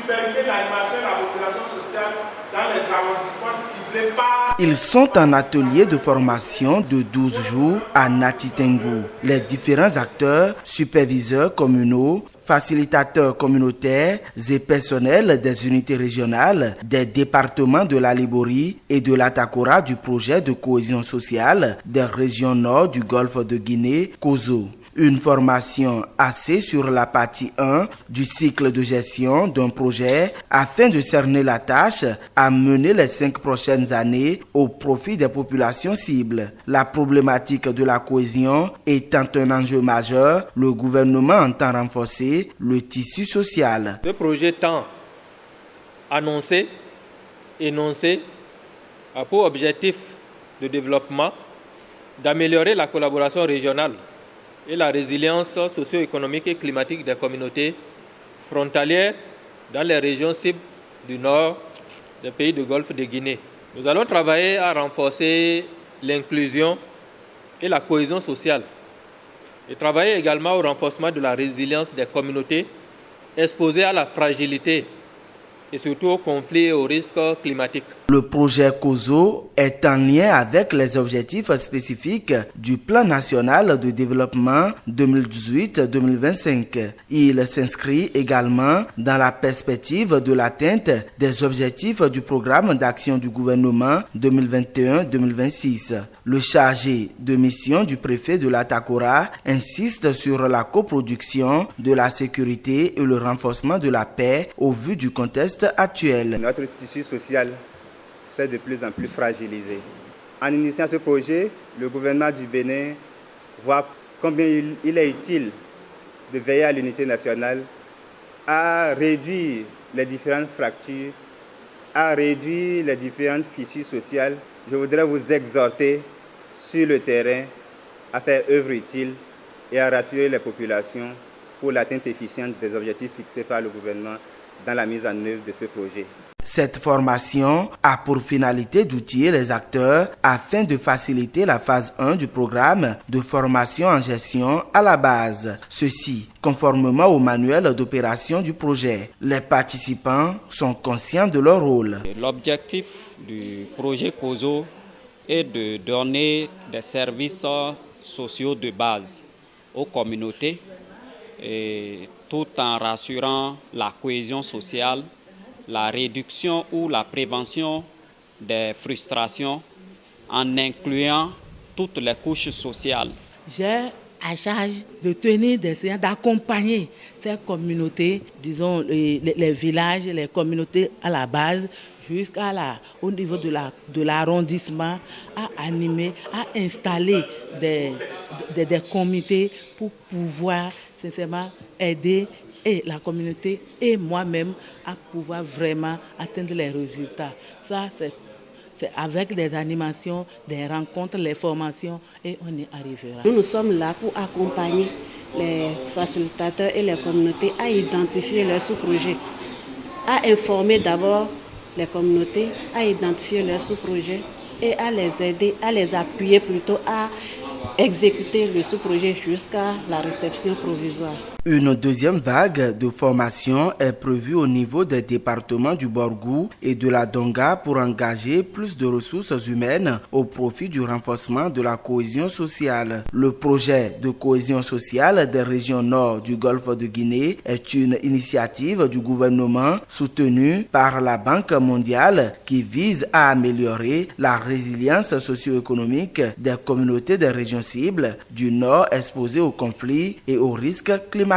superviser l'animation de la population sociale dans les arrondissements ciblés par... Ils sont en atelier de formation de 12 jours à Natitengu. Les différents acteurs, superviseurs communaux, facilitateurs communautaires et personnels des unités régionales, des départements de la Liborie et de l'Atakora du projet de cohésion sociale des régions nord du golfe de Guinée, COSO. Une formation axée sur la partie 1 du cycle de gestion d'un projet afin de cerner la tâche à mener les 5 prochaines années au profit des populations cibles. La problématique de la cohésion étant un enjeu majeur, le gouvernement entend renforcer le tissu social. Ce projet tend énoncé a pour objectif de développement d'améliorer la collaboration régionale et la résilience socio-économique et climatique des communautés frontalières dans les régions cibles du nord des pays du Golfe de Guinée. Nous allons travailler à renforcer l'inclusion et la cohésion sociale et travailler également au renforcement de la résilience des communautés exposées à la fragilité et surtout aux conflits et aux risques climatiques. Le projet COSO est en lien avec les objectifs spécifiques du Plan national de développement 2018-2025. Il s'inscrit également dans la perspective de l'atteinte des objectifs du programme d'action du gouvernement 2021-2026. Le chargé de mission du préfet de l'Atakora insiste sur la coproduction de la sécurité et le renforcement de la paix au vu du contexte actuel. Notre tissu social s'est de plus en plus fragilisé. En initiant ce projet, le gouvernement du Bénin voit combien il est utile de veiller à l'unité nationale, à réduire les différentes fractures, à réduire les différentes fissures sociales. Je voudrais vous exhorter sur le terrain à faire œuvre utile et à rassurer les populations pour l'atteinte efficiente des objectifs fixés par le gouvernement dans la mise en œuvre de ce projet. Cette formation a pour finalité d'outiller les acteurs afin de faciliter la phase 1 du programme de formation en gestion à la base. Ceci, conformément au manuel d'opération du projet. Les participants sont conscients de leur rôle. L'objectif du projet COSO est de donner des services sociaux de base aux communautés, et tout en rassurant la cohésion sociale, la réduction ou la prévention des frustrations en incluant toutes les couches sociales. J'ai à charge de tenir des séances, d'accompagner ces communautés, disons les villages, les communautés à la base, au niveau de l'arrondissement, à animer, à installer des comités pour pouvoir sincèrement aider et la communauté et moi-même à pouvoir vraiment atteindre les résultats. Ça, c'est avec des animations, des rencontres, les formations et on y arrivera. Nous sommes là pour accompagner les facilitateurs et les communautés à identifier leurs sous-projets, à informer d'abord les communautés, à identifier leurs sous-projets et à les aider, à les appuyer plutôt à exécuter le sous-projet jusqu'à la réception provisoire. Une deuxième vague de formation est prévue au niveau des départements du Borgou et de la Donga pour engager plus de ressources humaines au profit du renforcement de la cohésion sociale. Le projet de cohésion sociale des régions nord du Golfe de Guinée est une initiative du gouvernement soutenue par la Banque mondiale qui vise à améliorer la résilience socio-économique des communautés des régions cibles du nord exposées aux conflits et aux risques climatiques.